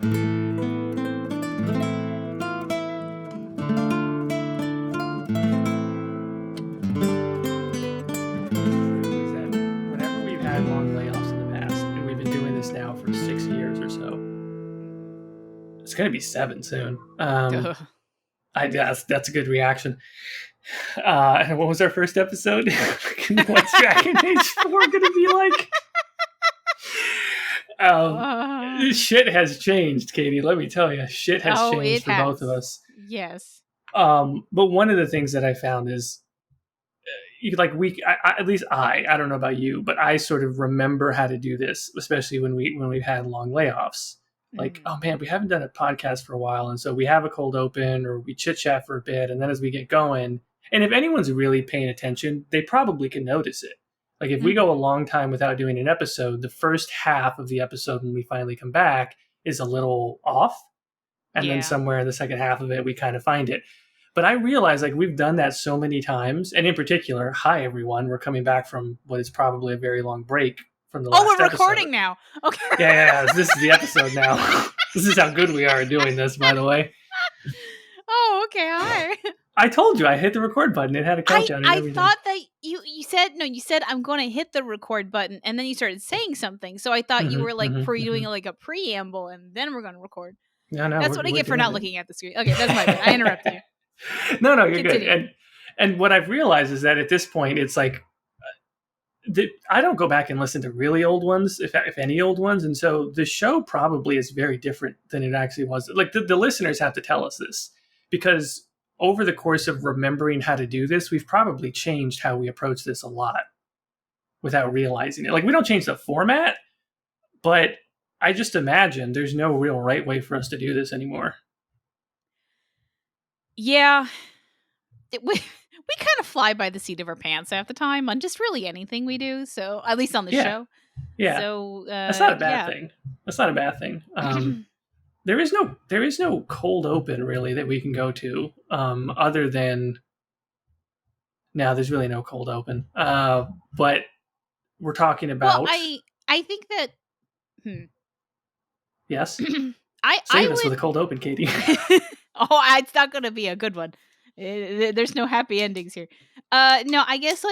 Was that whenever we've had long layoffs in the past, and we've been doing this now for 6 years or so, it's going to be 7 soon. I guess that's a good reaction. And what was our first episode? What's Dragon Age 4 going to be like? Shit has changed, Caitie. Let me tell you, shit has changed for both of us. Yes. But one of the things that I found is, at least I don't know about you, but I sort of remember how to do this, especially when we've had long layoffs. Like, oh man, we haven't done a podcast for a while, and so we have a cold open or we chit chat for a bit, and then as we get going, and if anyone's really paying attention, they probably can notice it. Like if we go a long time without doing an episode, the first half of the episode when we finally come back is a little off, and then somewhere in the second half of it we kind of find it. But I realize like we've done that so many times, and in particular, hi everyone, we're coming back from what is probably a very long break from the last episode. Oh, we're recording now. Okay. Yeah, this is the episode now. This is how good we are at doing this, by the way. Oh, okay, hi. I told you I hit the record button. It had a countdown. I thought that you said I'm going to hit the record button, and then you started saying something. So I thought you were like doing like a preamble, and then we're going to record. No, that's what I get for not looking at the screen. Okay, that's my bad. I interrupted you. No, you're good. And what I've realized is that at this point, it's like I don't go back and listen to really old ones, if any old ones, and so the show probably is very different than it actually was. Like the listeners have to tell us this, because over the course of remembering how to do this, we've probably changed how we approach this a lot without realizing it. Like we don't change the format, but I just imagine there's no real right way for us to do this anymore. Yeah. We kind of fly by the seat of our pants half the time on just really anything we do. So at least on the show. Yeah. So that's not a bad thing. That's not a bad thing. There is no cold open really that we can go to other than now. There's really no cold open. But we're talking about. Well, I think that. Yes. Save us with a cold open, Caitie. It's not going to be a good one. There's no happy endings here. No, I guess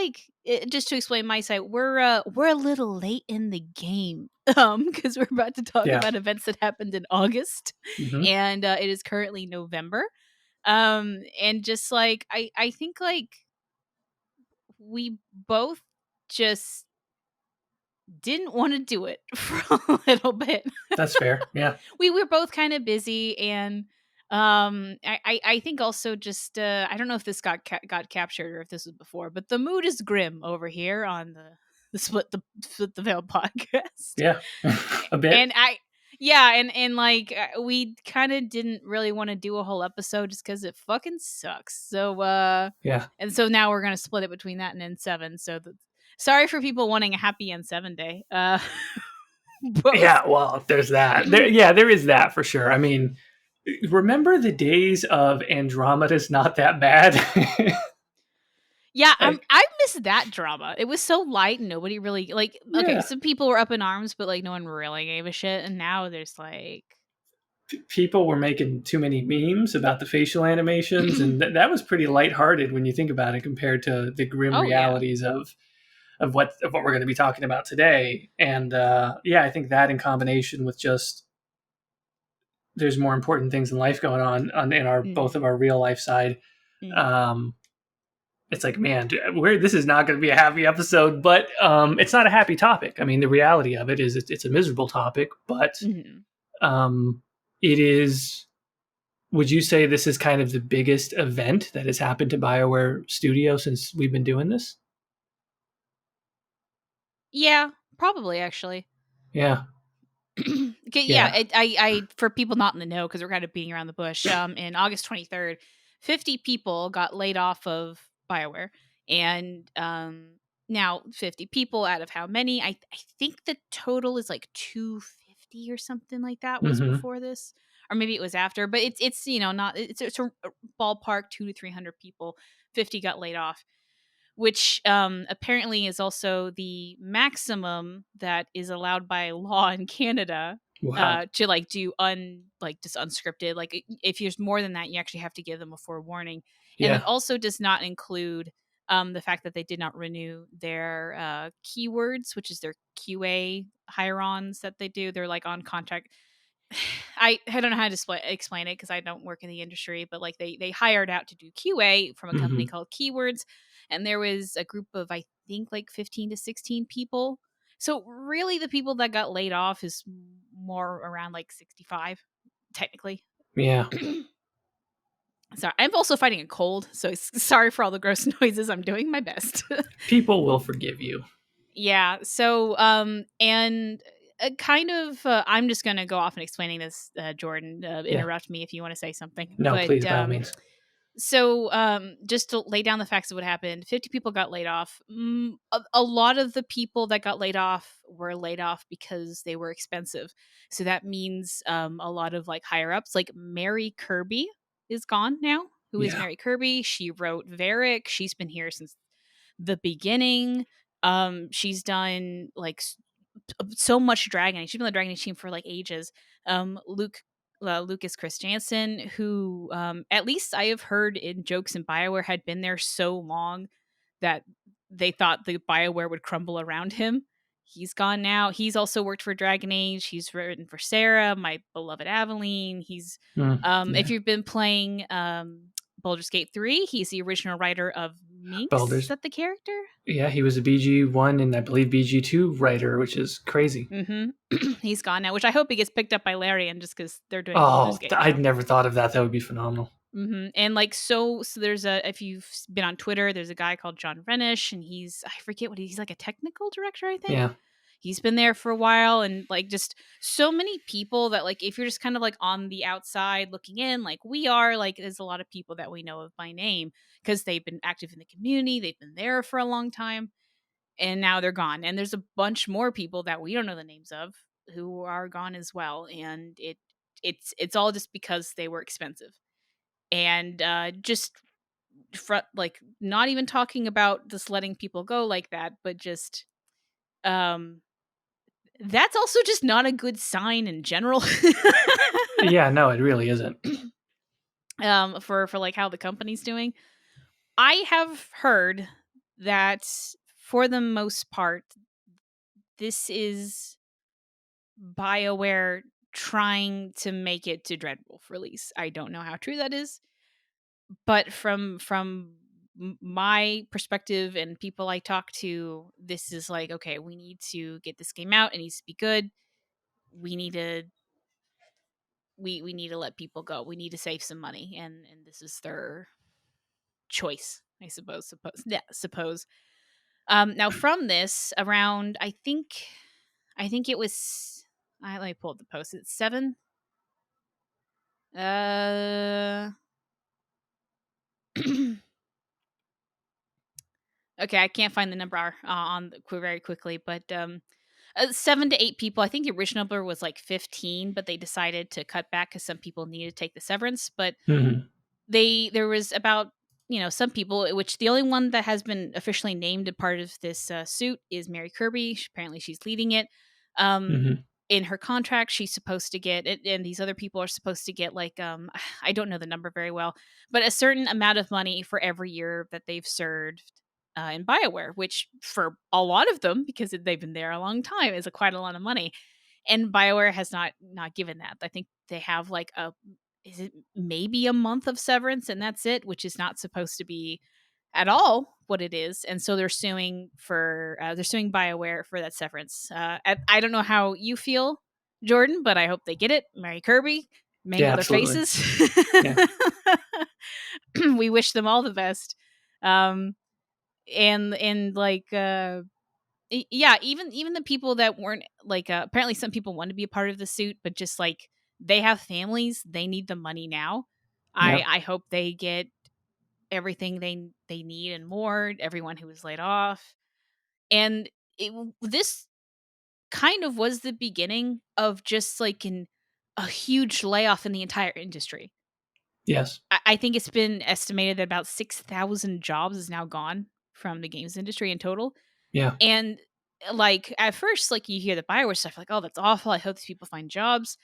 just to explain my side, we're a little late in the game because we're about to talk about events that happened in August, and it is currently November. And just like I think like we both just didn't want to do it for a little bit. That's fair. Yeah, we were both kind of busy, and I think also just I don't know if this got captured or if this was before, but the mood is grim over here on the Split the Veil podcast. Yeah, a bit. And and like we kind of didn't really want to do a whole episode just because it fucking sucks. So and so now we're gonna split it between that and N7. So sorry for people wanting a happy N7 day. Yeah, well, there's that. There is that for sure. I mean, remember the days of Andromeda's not that bad? Yeah, I miss that drama. It was so light and nobody really some people were up in arms, but like no one really gave a shit. And now there's like people were making too many memes about the facial animations, and that was pretty lighthearted when you think about it compared to the grim realities of what we're going to be talking about today. And I think that in combination with just there's more important things in life going on in our both of our real life side. It's like, man, this is not going to be a happy episode, but it's not a happy topic. I mean, the reality of it is it's a miserable topic, but it is. Would you say this is kind of the biggest event that has happened to BioWare Studio since we've been doing this? Yeah, probably actually. Yeah. I for people not in the know, because we're kind of beating around the bush. In August 23rd, 50 people got laid off of BioWare, and now 50 people out of how many? I think the total is like 250 or something like that was before this, or maybe it was after. But it's not it's a ballpark 200 to 300 people. 50 got laid off, which apparently is also the maximum that is allowed by law in Canada Wow. to like do just unscripted. Like if there's more than that, you actually have to give them a forewarning. And it Yeah. also does not include the fact that they did not renew their keywords, which is their QA hire-ons that they do. They're like on contract. I don't know how to explain it because I don't work in the industry, but like they hired out to do QA from a company Hmm. called Keywords, and there was a group of I think like 15 to 16 people. So really, the people that got laid off is more around like 65, technically. Yeah. Sorry, I'm also fighting a cold, so sorry for all the gross noises. I'm doing my best. People will forgive you. Yeah. So, and kind of, I'm just gonna go off and explaining this. Jordan, Yeah. interrupt me if you want to say something. No, But please, by all means. so, just to lay down the facts of what happened, 50 people got laid off. A lot of the people that got laid off were laid off because they were expensive. So that means a lot of like higher ups, like Mary Kirby is gone now. Who is Yeah. Mary Kirby? She wrote Varric. She's been here since the beginning. She's done like so much Dragon Age. She's been on the Dragon Age team for like ages. Lucas Chris Jansen, who at least I have heard in jokes in BioWare had been there so long that they thought the BioWare would crumble around him. He's gone now. He's also worked for Dragon Age. He's written for Sarah, my beloved Aveline. He's if Yeah. you've been playing Baldur's Gate 3, he's the original writer of Minx. Is Baldur's. that the character? Yeah, he was a BG1 and I believe BG2 writer, which is crazy. He's gone now, which I hope he gets picked up by Larian just because they're doing Baldur's Oh, Gate I'd now. never thought of that. That would be phenomenal. And like so there's a if you've been on Twitter, there's a guy called John Renish, and he's I forget what he's like a technical director, I think. Yeah. He's been there for a while, and like just so many people that like if you're just kind of like on the outside looking in, like we are, like there's a lot of people that we know of by name because they've been active in the community, they've been there for a long time, and now they're gone. And there's a bunch more people that we don't know the names of who are gone as well, and it's all just because they were expensive. And just like not even talking about just letting people go like that, but just um that's also just not a good sign in general. Yeah, no, it really isn't. For like how the company's doing. I have heard that for the most part this is BioWare trying to make it to Dreadwolf release. I don't know how true that is, but from my perspective and people I talk to, this is like, okay, we need to get this game out. It needs to be good. We need to we need to let people go. We need to save some money, and this is their choice, I suppose. Now from this around, I think it was. Let me pull up the post. It's 7. Uh. Okay, I can't find the number very quickly, but 7 to 8 people. I think the original number was like 15, but they decided to cut back because some people needed to take the severance. But Hmm. there was about some people, which the only one that has been officially named a part of this suit is Mary Kirby. Apparently, she's leading it. Um, Hmm. in her contract, she's supposed to get it, and these other people are supposed to get like I don't know the number very well, but a certain amount of money for every year that they've served in BioWare, which for a lot of them, because they've been there a long time, is quite a lot of money. And BioWare has not given that. I think they have like is it maybe a month of severance, and that's it, which is not supposed to be at all what it is. And so they're suing BioWare for that severance. I don't know how you feel, Jordan, but I hope they get it. Mary Kirby, may Yeah, other absolutely. faces. Yeah. We wish them all the best. Um, and like yeah, even the people that weren't like apparently some people want to be a part of the suit, but just like they have families, they need the money now. i Yeah. i hope they get everything they need and more, everyone who was laid off. And this kind of was the beginning of just like a huge layoff in the entire industry. Yes. I think it's been estimated that about 6,000 jobs is now gone from the games industry in total. Yeah. And like at first, like you hear the BioWare stuff, like, oh, that's awful. I hope these people find jobs.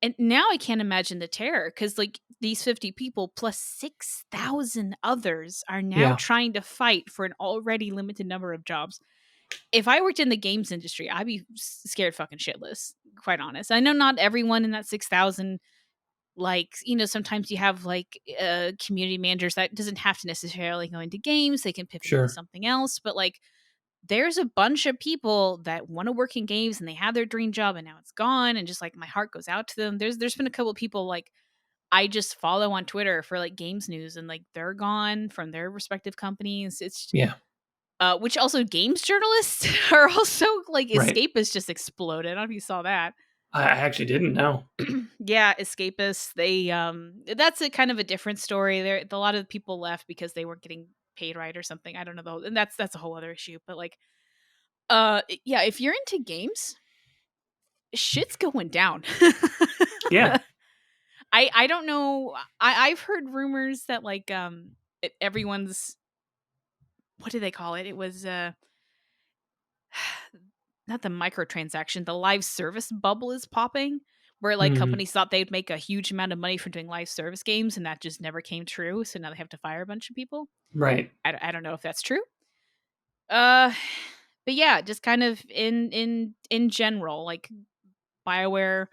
And now I can't imagine the terror because, like, these 50 people plus 6,000 others are now Yeah, trying to fight for an already limited number of jobs. If I worked in the games industry, I'd be scared fucking shitless, quite honest. I know not everyone in that 6,000, like, sometimes you have like community managers that doesn't have to necessarily go into games, they can pivot into sure. something else. But like, there's a bunch of people that want to work in games and they have their dream job and now it's gone, and just like my heart goes out to them. There's been a couple of people like I just follow on Twitter for like games news, and like they're gone from their respective companies. It's Yeah, which also games journalists are also like right. escapists just exploded. I don't know if you saw that. I actually didn't know. Yeah, escapists. They that's a kind of a different story. There a lot of people left because they weren't getting paid right or something. I don't know though. And that's a whole other issue. But like yeah, if you're into games, shit's going down. Yeah. I don't know. I've heard rumors that like everyone's, what do they call it? It was not the microtransaction, the live service bubble is popping, where like Mm, companies thought they'd make a huge amount of money from doing live service games, and that just never came true. So now they have to fire a bunch of people. right. I don't know if that's true. Uh, but yeah, just kind of in general, like BioWare,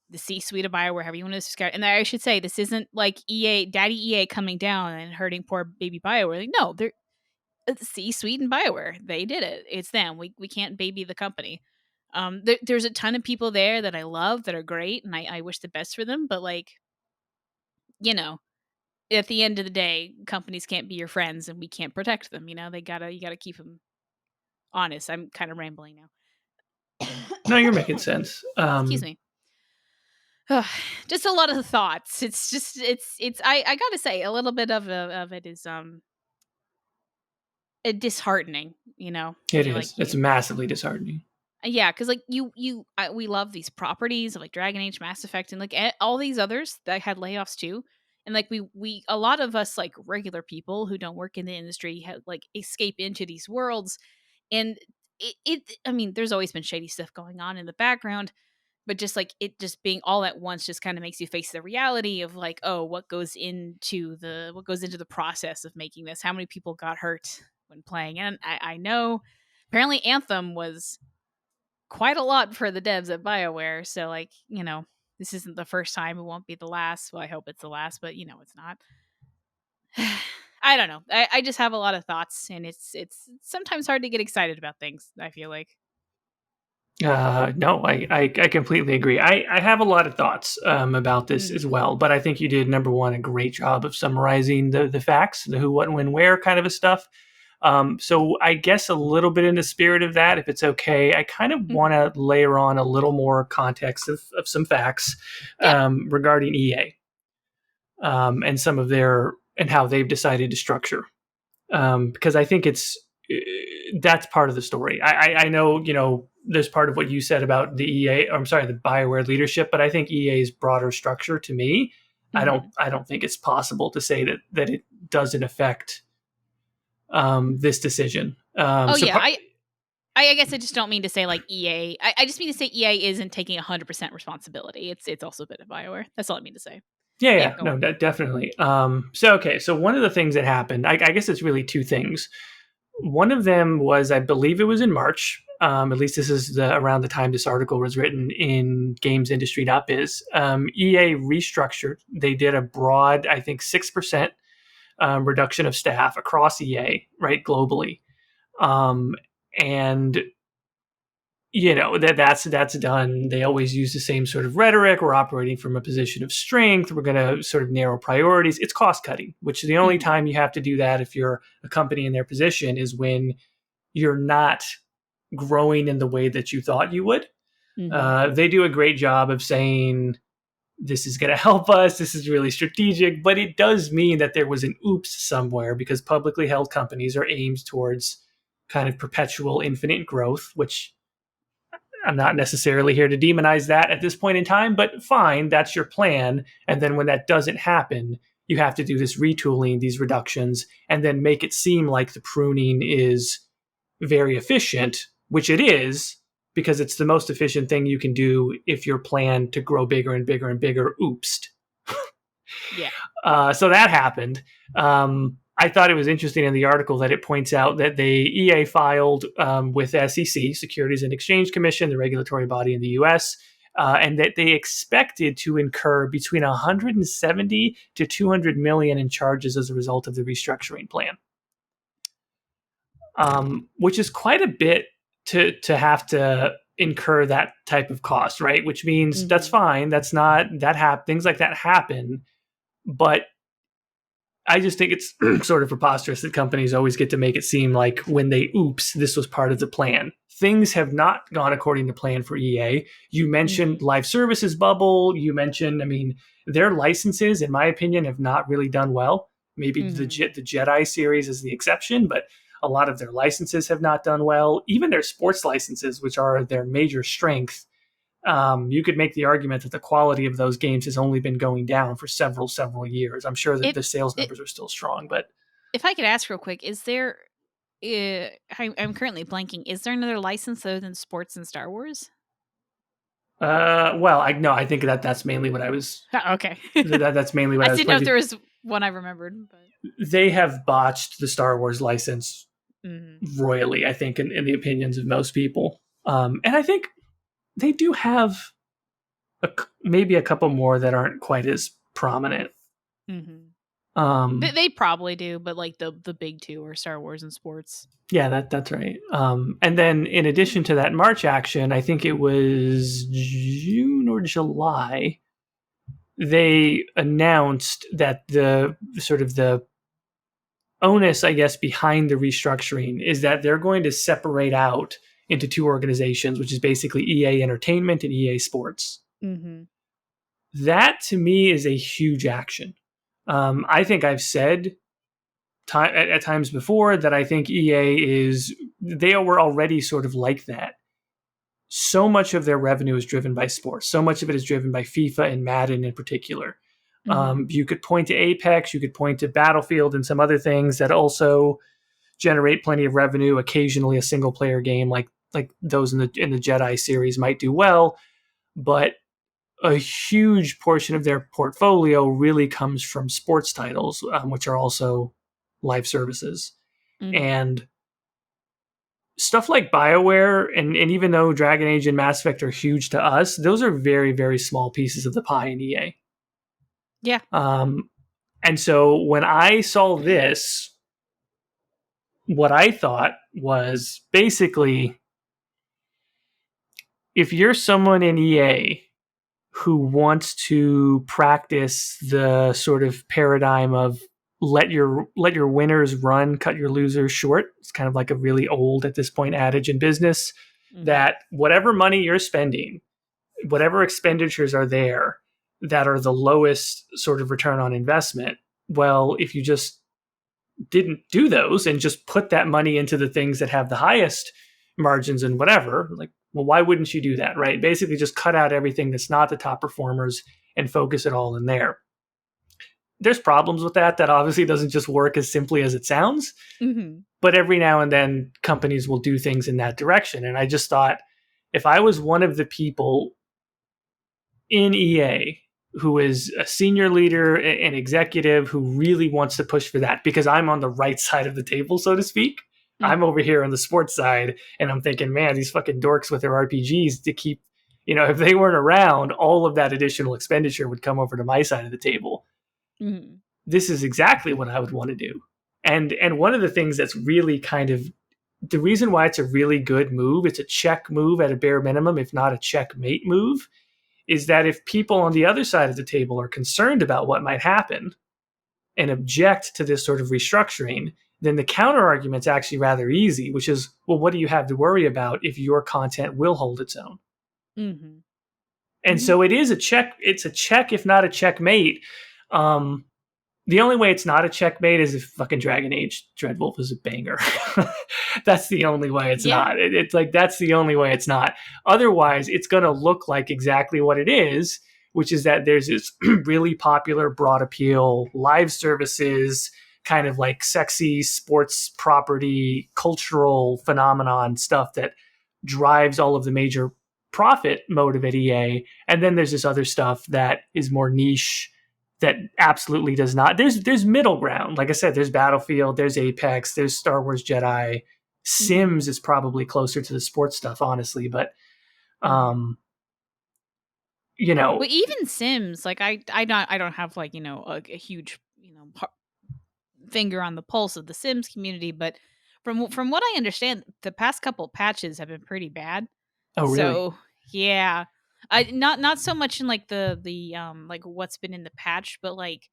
the C-suite of BioWare, however you want to describe it. And I should say, this isn't like EA, Daddy EA coming down and hurting poor baby BioWare. Like, no, they're C-suite and BioWare. They did it. It's them. We can't baby the company. There's a ton of people there that I love that are great, and I wish the best for them. But like, you know, at the end of the day, companies can't be your friends, and we can't protect them. You gotta keep them honest. I'm kind of rambling now. No, you're making sense. Excuse me. Just a lot of thoughts. It's just it's I gotta say a little bit of it is disheartening. I It feel like is. It's massively disheartening. yeah, because like we love these properties of like Dragon Age, Mass Effect, and like all these others that had layoffs too. And like we a lot of us like regular people who don't work in the industry have like escape into these worlds, and I mean, there's always been shady stuff going on in the background, but just like it just being all at once just kind of makes you face the reality of like, oh, what goes into the process of making this, how many people got hurt when playing. And I know apparently Anthem was quite a lot for the devs at BioWare, so like, this isn't the first time, it won't be the last. Well, I hope it's the last, but it's not. I don't know. I just have a lot of thoughts, and it's sometimes hard to get excited about things, I feel like. No, I completely agree. I have a lot of thoughts about this as Mhm. well, but I think you did, number one, a great job of summarizing the facts, the who, what, when, where kind of a stuff. So I guess a little bit in the spirit of that, if it's okay, I kind of want Mhm. to layer on a little more context of some facts Yeah. regarding EA and some of their and how they've decided to structure. Because I think that's part of the story. I know there's part of what you said about the EA, or I'm sorry, the BioWare leadership, but I think EA's broader structure to me, Mhm. I don't think it's possible to say that it doesn't affect this decision. Oh yeah, I guess I just don't mean to say like EA. I just mean to say EA isn't taking 100% responsibility. It's also a bit of BioWare. That's all I mean to say. Yeah, Yeah, yeah, go no, on. definitely. So okay, so one of the things that happened, I guess it's really two things. One of them was, I believe it was in March. At least this is around the time this article was written in GamesIndustry.biz. EA restructured. They did a broad, I think, 6% reduction of staff across EA, right, globally. Um, and that's done. They always use the same sort of rhetoric. We're operating from a position of strength. We're going to sort of narrow priorities. It's cost cutting, which is the only Mhm. time you have to do that if you're a company in their position is when you're not growing in the way that you thought you would. Mhm. They do a great job of saying this is going to help us. This is really strategic, but it does mean that there was an oops somewhere because publicly held companies are aimed towards kind of perpetual infinite growth, which I'm not necessarily here to demonize that at this point in time, but fine, that's your plan. And then when that doesn't happen, you have to do this retooling, these reductions, and then make it seem like the pruning is very efficient which it is, because it's the most efficient thing you can do if your plan to grow bigger and bigger and bigger oopsed. Yeah. So that happened. I thought it was interesting in the article that it points out that the EA filed with SEC, Securities and Exchange Commission, the regulatory body in the U.S., and that they expected to incur between 170 to 200 million in charges as a result of the restructuring plan, which is quite a bit to have to incur that type of cost, right? Which means that's fine. That's not that things like that happen, but I just think it's sort of preposterous that companies always get to make it seem like when they oops, this was part of the plan. Things have not gone according to plan for EA. You mentioned live services bubble. You mentioned, I mean, their licenses, in my opinion, have not really done well. Maybe the Jedi series is the exception, but a lot of their licenses have not done well. Even their sports licenses, which are their major strength, you could make the argument that the quality of those games has only been going down for several years. I'm sure that the sales numbers are still strong, but if I could ask real quick, is there? I'm currently blanking. Is there another license other than sports and Star Wars? Well, I think that's mainly what I was. Okay, that's mainly what I was. Didn't know if there was one I remembered. But they have botched the Star Wars license royally, I think, in the opinions of most people. And I think they do have maybe a couple more that aren't quite as prominent. They probably do, but like the big two are Star Wars and sports. Yeah, that's right. And then in addition to that March action, I think it was June or July, they announced that the sort of the onus, I guess, behind the restructuring is that they're going to separate out into two organizations, which is basically EA Entertainment and EA Sports. That to me is a huge action. I think I've said at times before that I think EA they were already sort of like that. So much of their revenue is driven by sports. So much of it is driven by FIFA and Madden in particular. You could point to Apex, you could point to Battlefield and some other things that also generate plenty of revenue. Occasionally a single player game like those in the Jedi series might do well, but a huge portion of their portfolio really comes from sports titles, which are also live services. And stuff like BioWare, and even though Dragon Age and Mass Effect are huge to us, those are very, very small pieces of the pie in EA. Yeah. And so when I saw this, what I thought was basically, if you're someone in EA who wants to practice the sort of paradigm of let your winners run, cut your losers short. It's kind of like a really old at this point adage in business that whatever money you're spending, whatever expenditures are there that are the lowest sort of return on investment, well, if you just didn't do those and just put that money into the things that have the highest margins and whatever, like, well, why wouldn't you do that, right? Basically just cut out everything that's not the top performers and focus it all in there. There's problems with that obviously doesn't just work as simply as it sounds. But every now and then companies will do things in that direction. And I just thought, if I was one of the people in EA who is a senior leader, an executive who really wants to push for that, because I'm on the right side of the table, so to speak, I'm over here on the sports side, and I'm thinking, man, these fucking dorks with their RPGs to keep, if they weren't around, all of that additional expenditure would come over to my side of the table. This is exactly what I would want to do. And one of the things that's really kind of the reason why it's a really good move, it's a check move at a bare minimum, if not a checkmate move, is that if people on the other side of the table are concerned about what might happen and object to this sort of restructuring, then the counter argument's actually rather easy, which is, well, what do you have to worry about if your content will hold its own? And so it is it's a check, if not a checkmate. The only way it's not a checkmate is if fucking Dragon Age Dreadwolf is a banger. That's the only way it's not. It's like, that's the only way it's not. Otherwise, it's going to look like exactly what it is, which is that there's this really popular, broad appeal, live services, kind of like sexy sports property, cultural phenomenon stuff that drives all of the major profit motive at EA, and then there's this other stuff that is more niche that absolutely does not. There's middle ground. Like I said, there's Battlefield, there's Apex, there's Star Wars Jedi. Sims is probably closer to the sports stuff, honestly, but you know, but even Sims, like I don't have like, you know, a huge, you know, finger on the pulse of the Sims community, but from what I understand, the past couple patches have been pretty bad. oh really? So yeah, I not so much in like the like what's been in the patch, but like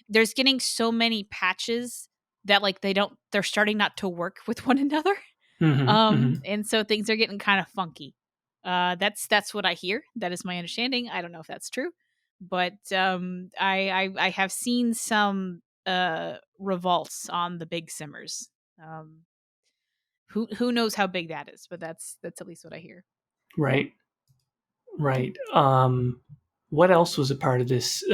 there's getting so many patches that like they're starting not to work with one another. And so things are getting kind of funky. That's what I hear. That is my understanding. I don't know if that's true, but I have seen some revolts on the big simmers. Who knows how big that is, but that's at least what I hear. Right. What else was a part of this?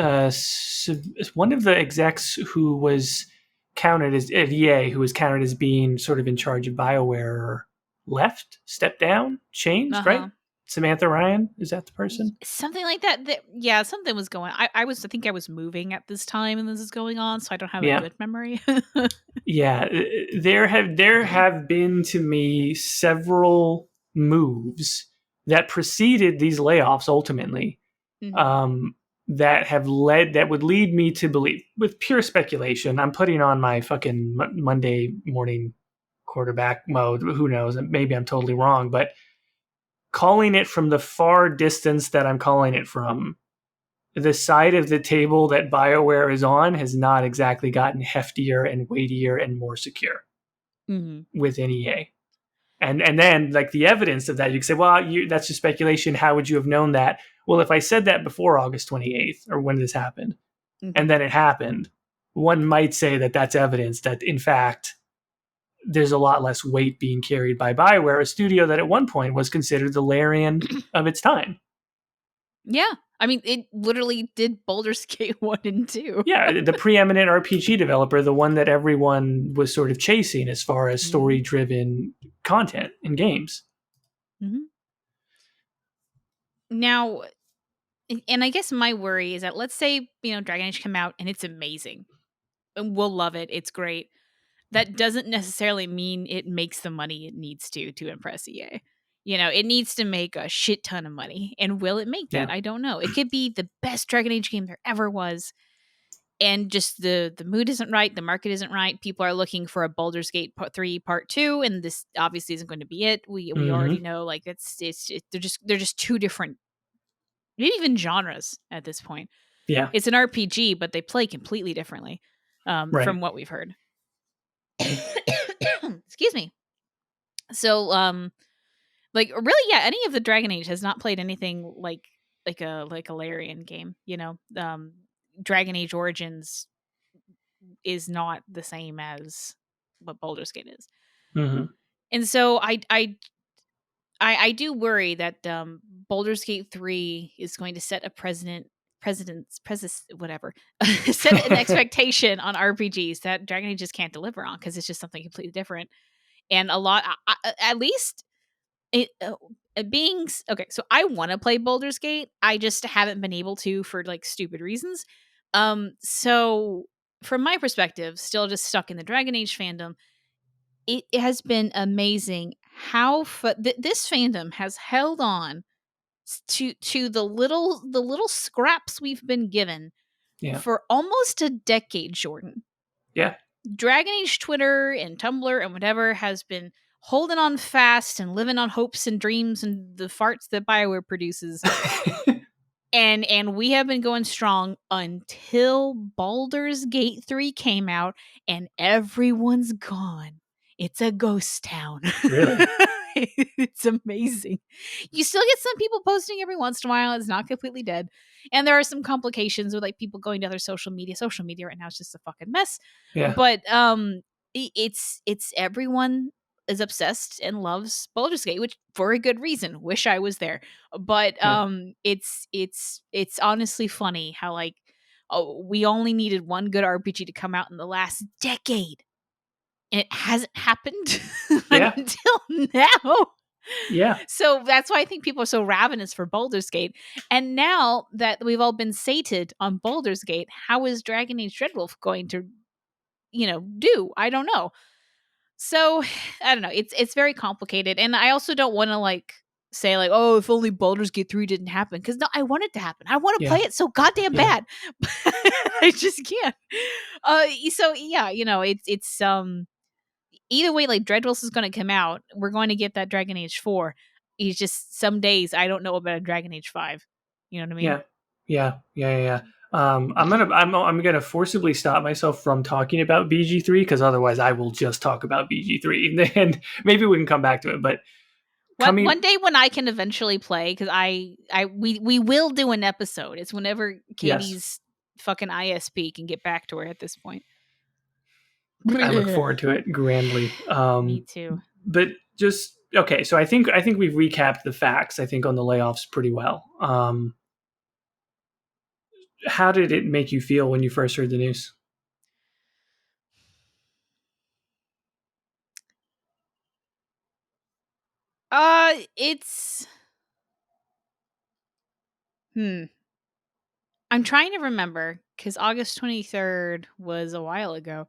One of the execs who was counted as at EA, who was counted as being sort of in charge of BioWare, left, stepped down, changed, right? Samantha Ryan, is that the person? Something like that. Yeah, something was going. I think I was moving at this time, and this is going on, so I don't have a good memory. Yeah, there have been to me several moves that preceded these layoffs ultimately, that would lead me to believe, with pure speculation, I'm putting on my fucking Monday morning quarterback mode. Who knows? Maybe I'm totally wrong, but calling it from the far distance that I'm calling it from, the side of the table that BioWare is on has not exactly gotten heftier and weightier and more secure within EA. And then, like, the evidence of that, you can say, well, that's just speculation. How would you have known that? Well, if I said that before August 28th, or when this happened, and then it happened, one might say that that's evidence that, in fact, there's a lot less weight being carried by BioWare, a studio that at one point was considered the Larian of its time. Yeah. I mean, it literally did Baldur's Gate 1 and 2. Yeah, the preeminent RPG developer, the one that everyone was sort of chasing as far as story-driven content in games. Now, and I guess my worry is that, let's say, you know, Dragon Age come out and it's amazing. And we'll love it. It's great. That doesn't necessarily mean it makes the money it needs to impress EA. You know, it needs to make a shit ton of money. And will it make that? I don't know. It could be the best Dragon Age game there ever was. And just the mood isn't right. The market isn't right. People are looking for a Baldur's Gate 3 Part 2. And this obviously isn't going to be it. We already know, like, they're just two different, maybe even genres at this point. Yeah. It's an RPG, but they play completely differently from what we've heard. Excuse me. So, like, really, yeah, any of the Dragon Age has not played anything like a Larian game. You know, Dragon Age Origins is not the same as what Baldur's Gate is, and so I do worry that Baldur's Gate 3 is going to set a whatever set an expectation on RPGs that Dragon Age just can't deliver on, because it's just something completely different. And a lot, at least being okay. So I want to play Baldur's Gate. I just haven't been able to for like stupid reasons. So from my perspective, still just stuck in the Dragon Age fandom, it has been amazing how this fandom has held on to the little scraps we've been given for almost a decade, Jordan. Yeah. Dragon Age Twitter and Tumblr and whatever has been holding on fast and living on hopes and dreams and the farts that BioWare produces. and we have been going strong until Baldur's Gate 3 came out, and everyone's gone. It's a ghost town. Really? It's amazing. You still get some people posting every once in a while. It's not completely dead. And there are some complications with like people going to other social media. Social media right now is just a fucking mess. Yeah. But it's everyone is obsessed and loves Baldur's Gate, which for a good reason. Wish I was there. But it's honestly funny how, like, we only needed one good RPG to come out in the last decade, and it hasn't happened until now. Yeah. So that's why I think people are so ravenous for Baldur's Gate. And now that we've all been sated on Baldur's Gate, how is Dragon Age Dreadwolf going to, do? I don't know. So I don't know. It's very complicated, and I also don't want to say oh, if only Baldur's Gate 3 didn't happen, because no, I want it to happen. I want to play Yeah. it so goddamn Yeah. bad. I just can't. So yeah, it's either way, like Dreadwolf is going to come out. We're going to get that Dragon Age 4. It's just some days I don't know about a Dragon Age 5. You know what I mean? Yeah. I'm gonna forcibly stop myself from talking about BG3 because otherwise I will just talk about BG3 and maybe we can come back to it. But One day when I can eventually play, because we will do an episode. It's whenever yes, Caitie's fucking ISP can get back to her at this point. I look forward to it grandly. Me too. But just okay, so I think we've recapped the facts. I think on the layoffs pretty well. How did it make you feel when you first heard the news? It's I'm trying to remember because August 23rd was a while ago.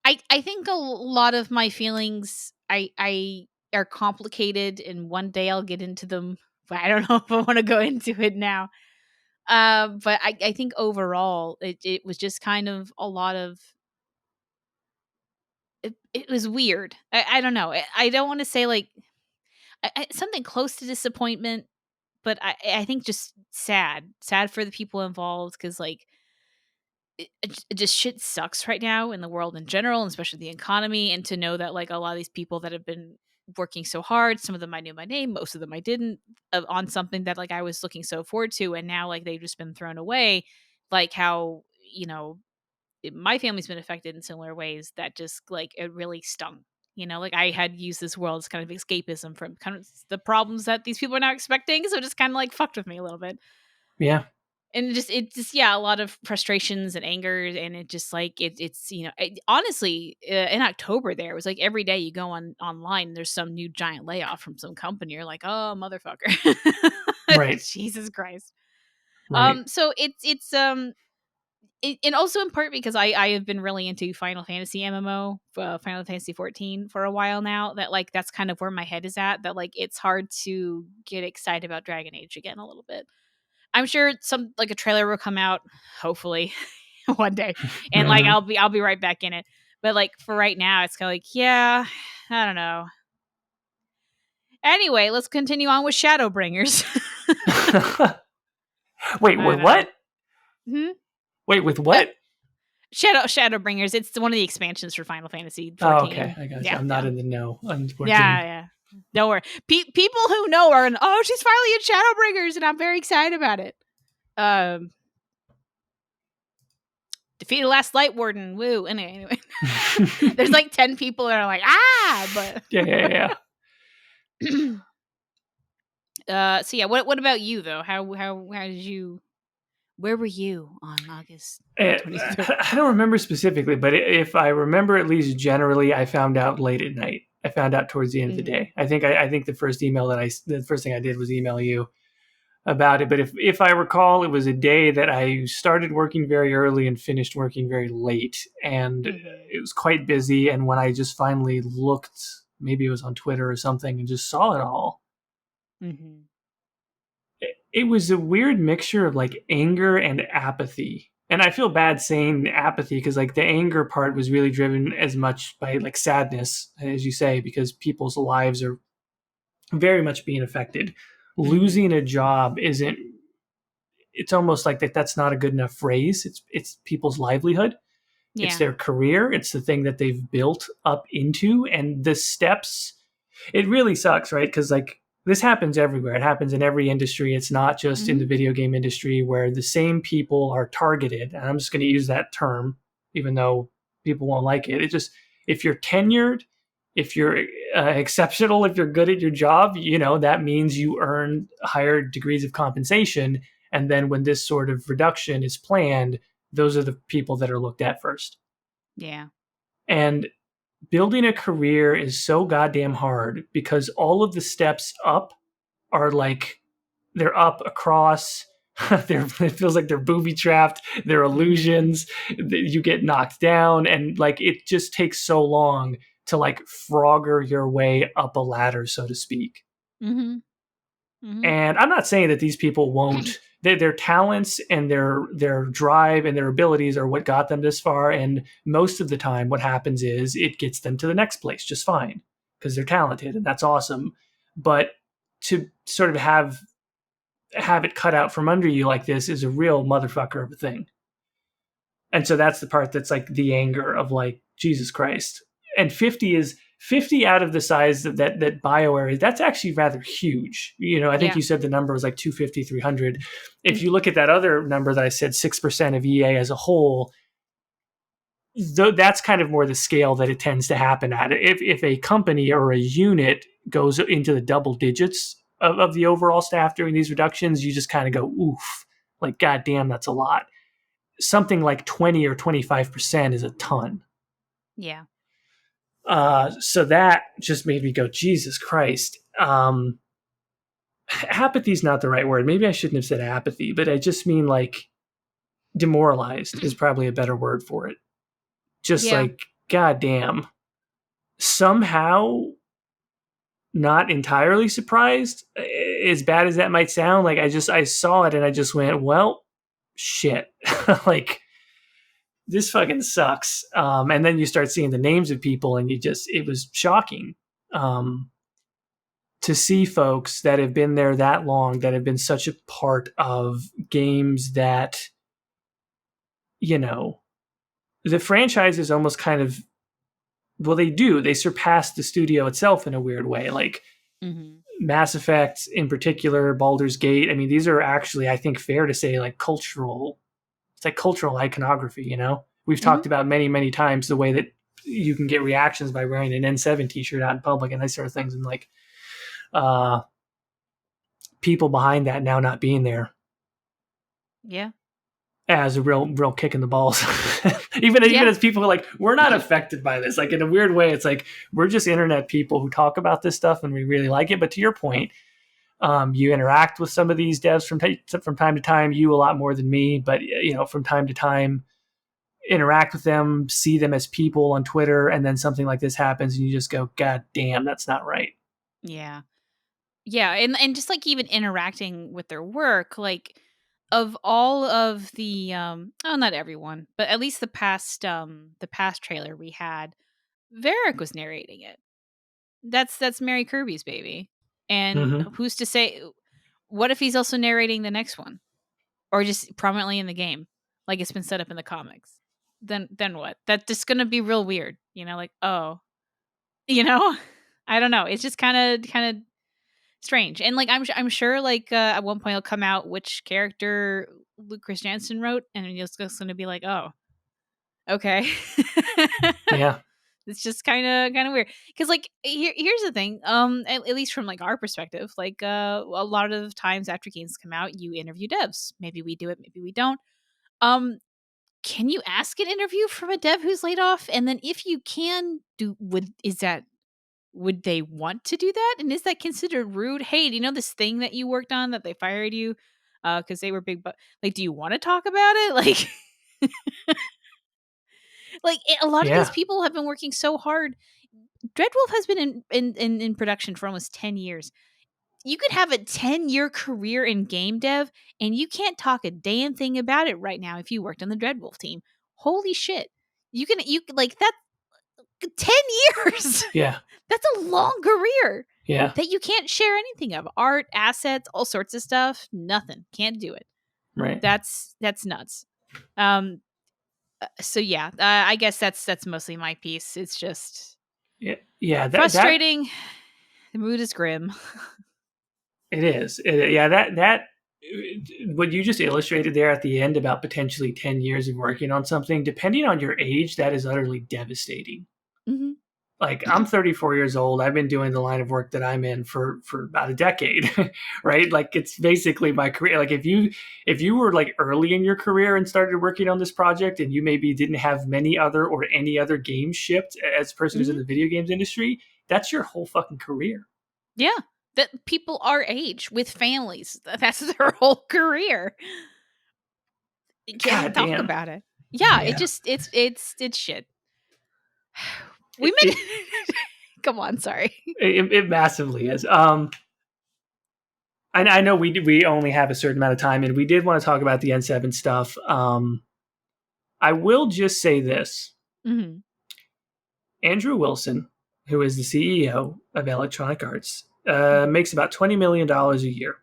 I think a lot of my feelings I are complicated, and one day I'll get into them. But I don't know if I want to go into it now. But I think overall it was just kind of a lot of it was weird. I don't know. I don't want to say something close to disappointment, but I think just sad for the people involved, because it just shit sucks right now in the world in general, and especially the economy. And to know that a lot of these people that have been working so hard, some of them I knew my name, most of them I didn't, on something that I was looking so forward to, and now they've just been thrown away. How my family's been affected in similar ways, that just it really stung. I had used this world as kind of escapism from kind of the problems that these people are now expecting, so it just kind of fucked with me a little bit. Yeah. And it just yeah, a lot of frustrations and anger, and it just it's honestly, in October there, it was every day you go online and there's some new giant layoff from some company. You're like, oh motherfucker. Right. Jesus Christ. Right. So and also in part because I have been really into Final Fantasy MMO, Final Fantasy 14 for a while now, that that's kind of where my head is at, that it's hard to get excited about Dragon Age again a little bit. I'm sure some a trailer will come out, hopefully, one day, and Mhm. I'll be right back in it. But for right now, it's kind of yeah, I don't know. Anyway, let's continue on with Shadowbringers. Wait, I with don't know. what? Hmm? Wait, with what? Shadowbringers. It's one of the expansions for Final Fantasy Oh, okay. 14. I got you. Yeah, I'm not yeah, in the know, unfortunately. yeah. Don't worry. People who know are oh, she's finally in Shadowbringers, and I'm very excited about it. Defeat the last Light Warden. Woo. Anyway. There's 10 people that are but Yeah. so yeah, what about you though? How did you where were you on August 23rd? I don't remember specifically, but if I remember at least generally, I found out late at night. I found out towards the end of the Mm-hmm. day. I think the first thing I did was email you about it. But if I recall, it was a day that I started working very early and finished working very late, and Mm-hmm. it was quite busy. And when I just finally looked, maybe it was on Twitter or something, and just saw it all, Mm-hmm. it was a weird mixture of anger and apathy. And I feel bad saying apathy because the anger part was really driven as much by sadness, as you say, because people's lives are very much being affected. Mm-hmm. Losing a job isn't, it's almost like that's not a good enough phrase. It's people's livelihood. It's Yeah. their career. It's the thing that they've built up into, and the steps. It really sucks, right? Because this happens everywhere. It happens in every industry. It's not just in Mm-hmm. the video game industry where the same people are targeted. And I'm just going to use that term, even though people won't like it. It just, if you're tenured, if you're exceptional, if you're good at your job, that means you earn higher degrees of compensation. And then when this sort of reduction is planned, those are the people that are looked at first. Yeah. And building a career is so goddamn hard because all of the steps up are like they're up across. It feels like they're booby trapped. They're illusions. You get knocked down, and like it just takes so long to like Frogger your way up a ladder, so to speak. Mm-hmm. Mm-hmm. And I'm not saying that these people won't. Their talents and their drive and their abilities are what got them this far. And most of the time, what happens is it gets them to the next place just fine because they're talented, and that's awesome. But to sort of have it cut out from under you like this is a real motherfucker of a thing. And so that's the part that's like the anger of like, Jesus Christ. And 50 out of the size that BioWare is, that's actually rather huge. You know, I think you said the number was like 250, 300. If you look at that other number that I said, 6% of EA as a whole, that's kind of more the scale that it tends to happen at. If a company or a unit goes into the double digits of the overall staff during these reductions, you just kind of go, oof, like, goddamn, that's a lot. Something like 20 or 25% is a ton. Yeah. So that just made me go, Jesus Christ. Apathy is not the right word. Maybe I shouldn't have said apathy, but I just mean like demoralized is probably a better word for it. Just like, goddamn. Somehow not entirely surprised, as bad as that might sound. Like I saw it and I just went, well, shit. Like, this fucking sucks. And then you start seeing the names of people and it was shocking. To see folks that have been there that long, that have been such a part of games that, you know, the franchise is almost kind of, well, they surpass the studio itself in a weird way. Like, Mass Effect in particular, Baldur's Gate. I mean, these are actually, I think, fair to say, like cultural iconography, you know? We've talked about many, many times the way that you can get reactions by wearing an N7 t-shirt out in public and those sort of things. And like, people behind that now not being there. Yeah. As a real kick in the balls. even as people are like, we're not affected by this. Like, in a weird way, it's like, we're just internet people who talk about this stuff and we really like it. But to your point, you interact with some of these devs from time to time, you a lot more than me, but you know, from time to time, interact with them, see them as people on Twitter, and then something like this happens and you just go, God damn, that's not right. Yeah. Yeah, and just like even interacting with their work, like of all of the oh, not everyone, but at least the past trailer we had, Varric was narrating it. That's Mary Kirby's baby. And who's to say, what if he's also narrating the next one? Or just prominently in the game, like it's been set up in the comics? Then what? That's just gonna be real weird, you know, like, oh, you know? I don't know. It's just kind of strange. And like I'm sure like at one point it'll come out which character Luke Christiansen wrote, and it's just going to be like, oh, okay. Yeah. It's just kind of weird because like here's the thing, at least from like our perspective, like a lot of times after games come out, you interview devs. Maybe we do it, maybe we don't. Can you ask an interview from a dev who's laid off? And then if you can, would they want to do that? And is that considered rude? Hey, do you know this thing that you worked on that they fired you because they were big? But like, do you want to talk about it? Like, a lot of these people have been working so hard. Dreadwolf has been in production for almost 10 years. You could have a 10-year career in game dev, and you can't talk a damn thing about it right now if you worked on the Dreadwolf team. Holy shit! You can like that 10 years. Yeah. That's a long career. Yeah. That you can't share anything of. Art, assets, all sorts of stuff. Nothing. Can't do it. Right. That's nuts. So yeah, I guess that's mostly my piece. It's just frustrating. The mood is grim. It is. That what you just illustrated there at the end about potentially 10 years of working on something, depending on your age, that is utterly devastating. Like, I'm 34 years old. I've been doing the line of work that I'm in for about a decade, right? Like, it's basically my career. Like, if you were like early in your career and started working on this project, and you maybe didn't have many other or any other games shipped as a person who's in the video games industry, that's your whole fucking career. Yeah. That people our age with families, that's their whole career. You can't even God talk damn. about it. Yeah, Yeah. it's shit. We It, made it, Come on, sorry. it massively is. I know we only have a certain amount of time, and we did want to talk about the N7 stuff. I will just say this. Mm-hmm. Andrew Wilson, who is the CEO of Electronic Arts, makes about $20 million a year.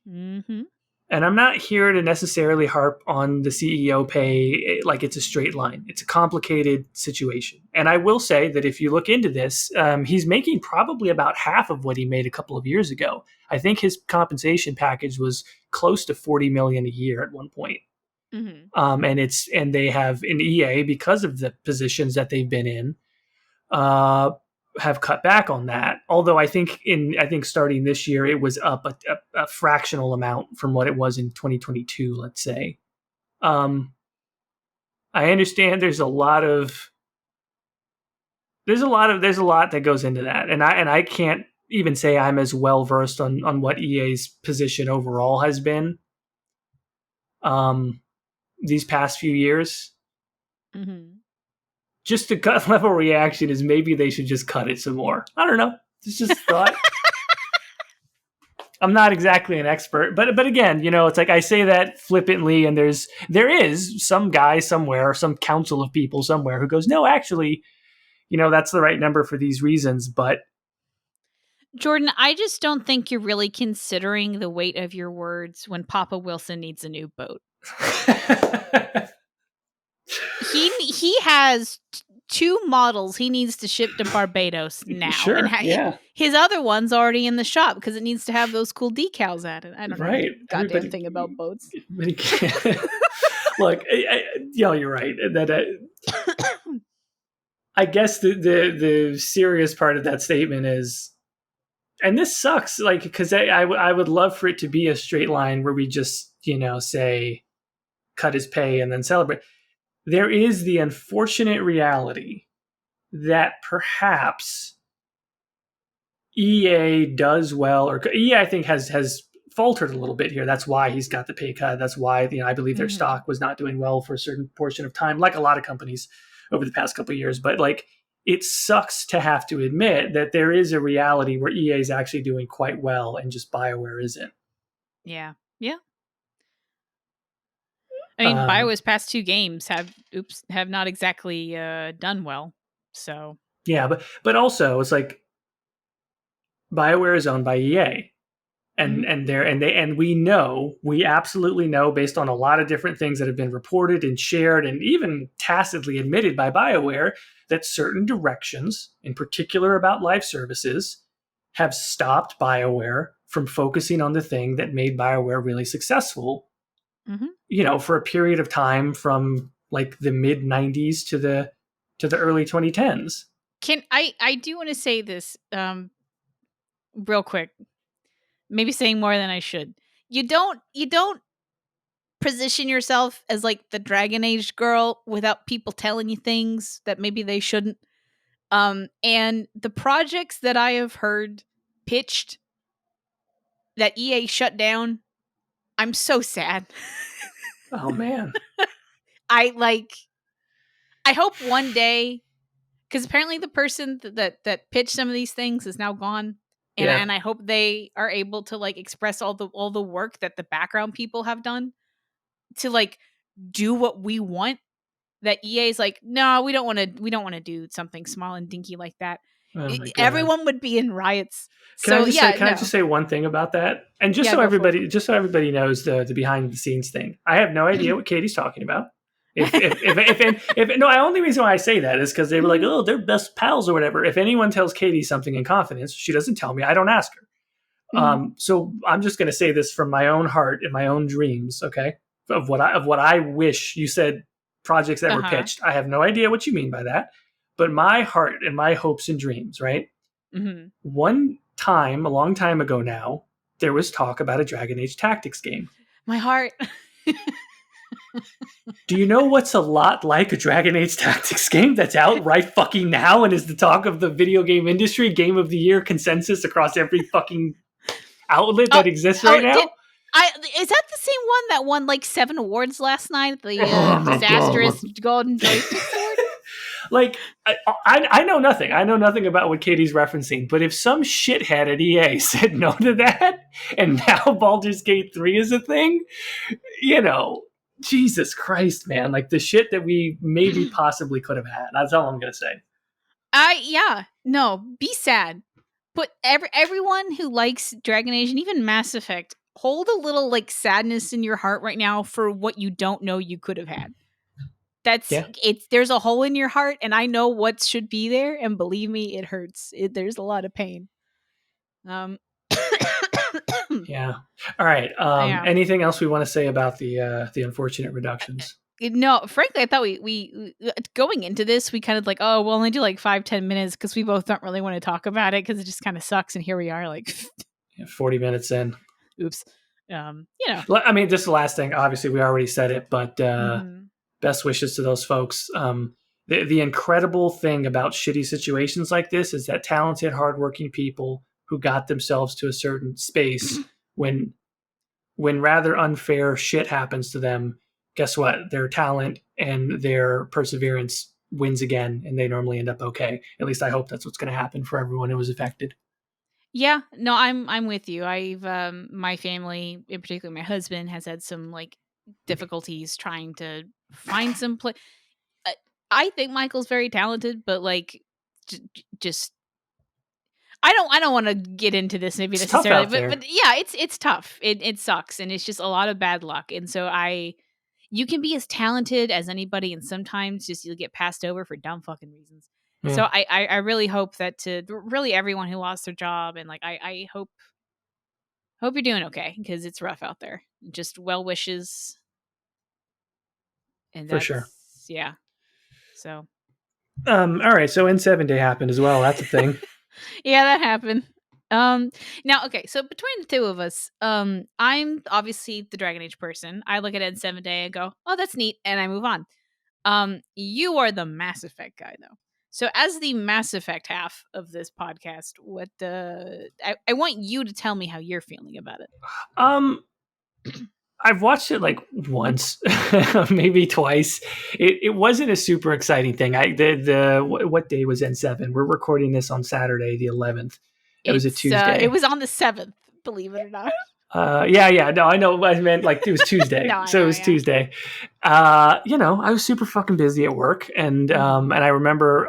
Mm-hmm. And I'm not here to necessarily harp on the CEO pay like it's a straight line. It's a complicated situation. And I will say that if you look into this, he's making probably about half of what he made a couple of years ago. I think his compensation package was close to $40 million a year at one point. Mm-hmm. And they have in EA, because of the positions that they've been in, have cut back on that. Although I think starting this year it was up a fractional amount from what it was in 2022. Let's say. I understand there's a lot that goes into that, and I can't even say I'm as well versed on what EA's position overall has been. These past few years. Mm-hmm. Just a gut level reaction is maybe they should just cut it some more. I don't know. It's just a thought. I'm not exactly an expert, but again, it's like I say that flippantly, and there is some guy somewhere, some council of people somewhere who goes, no, actually, that's the right number for these reasons. But Jordan, I just don't think you're really considering the weight of your words when Papa Wilson needs a new boat. He has two models he needs to ship to Barbados now. Sure, and yeah. His other one's already in the shop because it needs to have those cool decals at it. I don't know goddamn thing about boats. Look, you're right. That I guess the serious part of that statement is, and this sucks, like, because I would love for it to be a straight line where we just say cut his pay and then celebrate. There is the unfortunate reality that perhaps EA does well, or EA I think has faltered a little bit here. That's why he's got the pay cut. That's why I believe their stock was not doing well for a certain portion of time, like a lot of companies over the past couple of years. But like, it sucks to have to admit that there is a reality where EA is actually doing quite well and just BioWare isn't. Yeah. I mean, BioWare's past two games have not exactly done well. So yeah, but also it's like BioWare is owned by EA. And we absolutely know, based on a lot of different things that have been reported and shared and even tacitly admitted by BioWare, that certain directions, in particular about live services, have stopped BioWare from focusing on the thing that made BioWare really successful. For a period of time from like the mid 90s to the early 2010s. I do want to say this real quick. Maybe saying more than I should. You don't position yourself as like the Dragon Age girl without people telling you things that maybe they shouldn't. And the projects that I have heard pitched that EA shut down, I'm so sad. Oh man. I hope one day, because apparently the person that pitched some of these things is now gone. And I hope they are able to like express all the work that the background people have done to like do what we want. That EA is like, no, we don't want to do something small and dinky like that. Oh my God. Everyone would be in riots. Can I just say one thing about that? And just so everybody knows the behind the scenes thing. I have no idea what Caitie's talking about. If no, the only reason why I say that is because they were like, oh, they're best pals or whatever. If anyone tells Caitie something in confidence, she doesn't tell me. I don't ask her. So I'm just going to say this from my own heart and my own dreams. Okay, of what I wish. You said projects that were pitched. I have no idea what you mean by that, but my heart and my hopes and dreams, right? Mm-hmm. One time, a long time ago now, there was talk about a Dragon Age Tactics game. My heart. Do you know what's a lot like a Dragon Age Tactics game that's out right fucking now and is the talk of the video game industry, game of the year consensus across every fucking outlet that exists right now? Is that the same one that won like 7 awards last night? The Oh my disastrous God. golden joystick sword? Like, I know nothing. I know nothing about what Caitie's referencing, but if some shithead at EA said no to that, and now Baldur's Gate 3 is a thing, you know, Jesus Christ, man. Like, the shit that we maybe possibly could have had. That's all I'm going to say. Yeah. No, be sad. But everyone who likes Dragon Age and even Mass Effect, hold a little like sadness in your heart right now for what you don't know you could have had. Yeah. There's a hole in your heart, and I know what should be there, and believe me, it hurts. There's a lot of pain. Yeah. All right. Yeah. Anything else we want to say about the unfortunate reductions? No, frankly, I thought we going into this, we kind of like, oh, we'll only do like 5-10 minutes because we both don't really want to talk about it because it just kind of sucks. And here we are, like 40 minutes in. Oops. I mean, just the last thing. Obviously, we already said it, but Mm-hmm. best wishes to those folks. The incredible thing about shitty situations like this is that talented, hardworking people who got themselves to a certain space when rather unfair shit happens to them, guess what? Their talent and their perseverance wins again, and they normally end up okay. At least I hope that's what's going to happen for everyone who was affected. Yeah, no, I'm with you. I've my family, in particular, my husband has had some like difficulties trying to find some place. I think Michael's very talented, but like, just I don't want to get into this maybe It's tough necessarily, out there. but yeah, it's tough. It sucks, and it's just a lot of bad luck. And so you can be as talented as anybody, and sometimes just you'll get passed over for dumb fucking reasons. Yeah. So I really hope that to really everyone who lost their job, and like I hope you're doing okay because it's rough out there. Just well wishes, and For that's sure. yeah. So All right, so N7 Day happened as well. That's a thing. yeah, that happened. Now, okay, so between the two of us, I'm obviously the Dragon Age person. I look at N7 Day and go, "Oh, that's neat," and I move on. You are the Mass Effect guy, though. So, as the Mass Effect half of this podcast, what I want you to tell me how you're feeling about it. I've watched it like once, maybe twice. It wasn't a super exciting thing. What day was N7? We're recording this on Saturday, the 11th. It was a Tuesday. It was on the 7th, believe it or not. Yeah. No, I know. I meant like it was Tuesday. No, So know, it was yeah. Tuesday. I was super fucking busy at work, and and I remember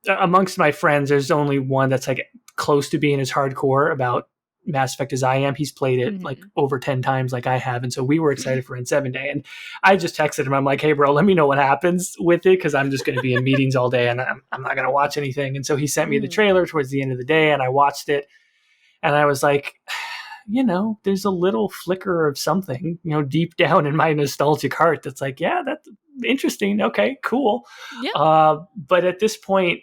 amongst my friends, there's only one that's like close to being as hardcore about Mass Effect as I am. He's played it like over 10 times like I have. And so we were excited for N7 Day. And I just texted him. I'm like, hey, bro, let me know what happens with it because I'm just going to be in meetings all day and I'm not going to watch anything. And so he sent me the trailer towards the end of the day and I watched it. And I was like, there's a little flicker of something, deep down in my nostalgic heart that's like, yeah, that's interesting. Okay, cool. Yeah. But at this point,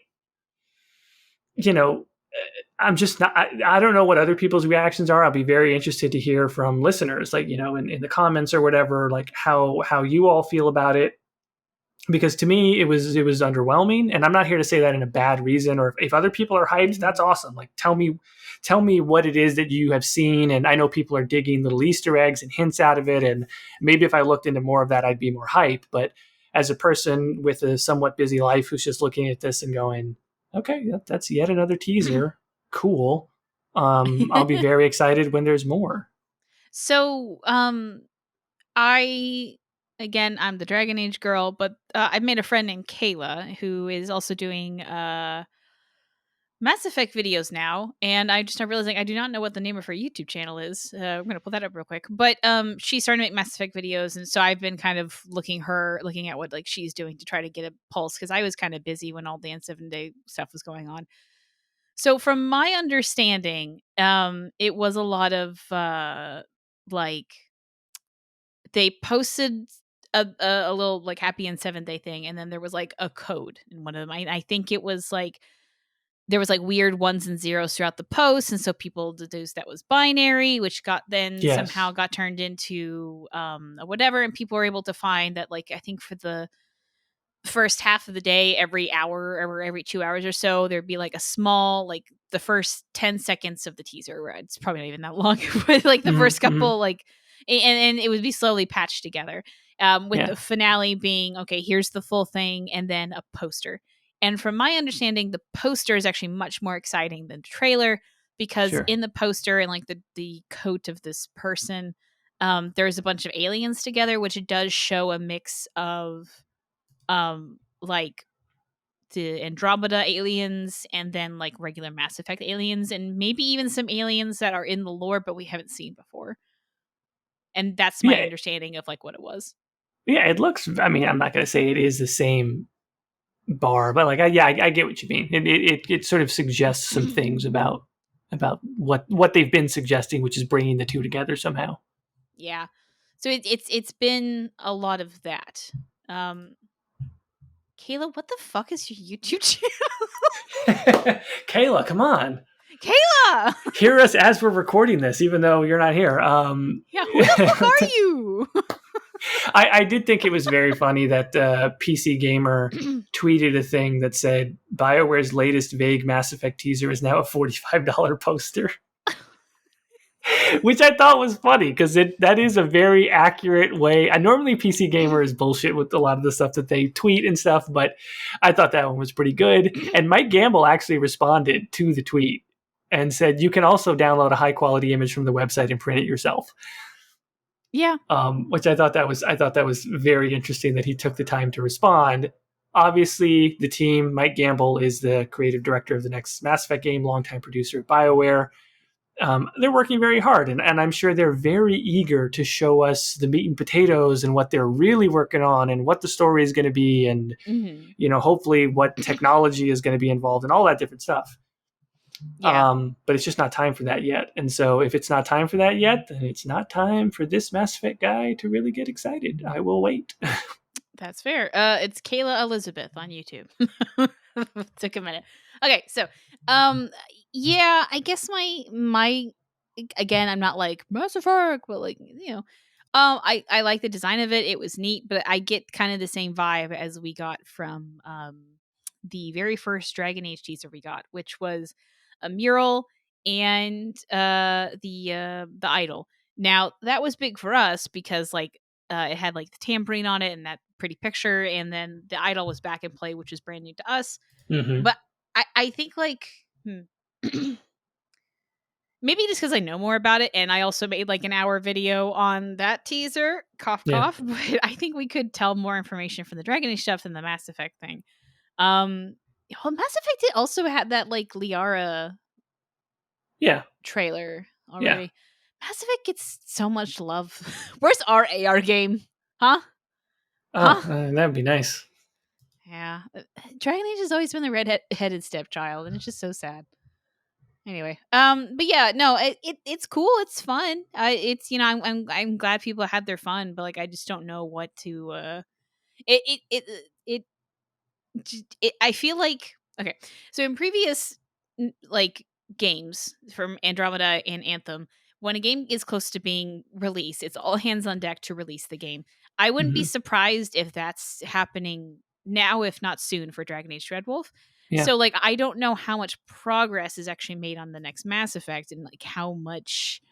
I'm just not, I don't know what other people's reactions are. I'll be very interested to hear from listeners, like, in the comments or whatever, like how you all feel about it. Because to me, it was underwhelming. And I'm not here to say that in a bad reason, or if other people are hyped, that's awesome. Like, tell me what it is that you have seen. And I know people are digging little Easter eggs and hints out of it. And maybe if I looked into more of that, I'd be more hyped. But as a person with a somewhat busy life who's just looking at this and going, okay, that's yet another teaser. Cool. I'll be very excited when there's more. So, I'm the Dragon Age girl, but I've made a friend named Kayla who is also doing Mass Effect videos now, and I just started realizing I do not know what the name of her YouTube channel is. I'm gonna pull that up real quick. But she started to make Mass Effect videos, and so I've been kind of looking at what like she's doing to try to get a pulse because I was kind of busy when all the N7 Day stuff was going on. So from my understanding, it was a lot of like they posted a little like happy and 7th day thing, and then there was like a code in one of them. I think it was like there was like weird ones and zeros throughout the post, and so people deduced that was binary, which got then somehow Yes. got turned into whatever, and people were able to find that like I think for the first half of the day, every hour or every 2 hours or so, there'd be like a small, like the first 10 seconds of the teaser, where it's probably not even that long, but like the Hmm. first Hmm. couple, like, and it would be slowly patched together. With Yeah. the finale being, okay, here's the full thing, and then a poster. And from my understanding, the poster is actually much more exciting than the trailer, because Sure. in the poster and like the coat of this person, there's a bunch of aliens together, which does show a mix of like the Andromeda aliens and then like regular Mass Effect aliens, and maybe even some aliens that are in the lore but we haven't seen before. And that's my Yeah. understanding of like what it was. Yeah. It looks. I mean, I'm not going to say it is the same bar, but like, I get what you mean. It sort of suggests some things about what they've been suggesting, which is bringing the two together somehow. Yeah. So it's been a lot of that. Um Kayla, what the fuck is your YouTube channel? Kayla, come on. Kayla! Hear us as we're recording this, even though you're not here. Yeah, who the fuck are you? I did think it was very funny that PC Gamer tweeted a thing that said BioWare's latest vague Mass Effect teaser is now a $45 poster, which I thought was funny because that is a very accurate way. I normally PC Gamer is bullshit with a lot of the stuff that they tweet and stuff, but I thought that one was pretty good. And Mike Gamble actually responded to the tweet and said, "You can also download a high quality image from the website and print it yourself." Yeah. Which I thought that was very interesting that he took the time to respond. Obviously, the team, Mike Gamble is the creative director of the next Mass Effect game, longtime producer at BioWare. They're working very hard, and I'm sure they're very eager to show us the meat and potatoes and what they're really working on and what the story is going to be, and Mhm. hopefully what technology is going to be involved and all that different stuff. Yeah. But it's just not time for that yet. And so if it's not time for that yet, then it's not time for this Mass Effect guy to really get excited. I will wait. That's fair. It's Kayla Elizabeth on YouTube. Took a minute. Okay, so um yeah, I guess my again, I'm not like Mass Effect, but like, I like the design of it. It was neat, but I get kind of the same vibe as we got from the very first Dragon Age teaser we got, which was a mural and the idol. Now, that was big for us because like it had like the tambourine on it and that pretty picture, and then the idol was back in play, which is brand new to us. Mm-hmm. But I think like maybe just because I know more about it, and I also made like an hour video on that teaser, cough Yeah. cough. But I think we could tell more information from the Dragon Age stuff than the Mass Effect thing. Um, well, Mass Effect did also had that like Liara Yeah. trailer Yeah. already. Mass Effect gets so much love. Where's our AR game? Huh? Oh, Huh? that'd be nice. Yeah. Dragon Age has always been the red-headed stepchild, and it's just so sad. Anyway, but yeah, no, it's cool. It's fun. It's I'm glad people had their fun, but like I just don't know what to. It it it it, I feel like okay. So in previous like games from Andromeda and Anthem, when a game is close to being released, it's all hands on deck to release the game. I wouldn't be Mm-hmm. surprised if that's happening now, if not soon, for Dragon Age Dreadwolf. Yeah. So like I don't know how much progress is actually made on the next Mass Effect and like how much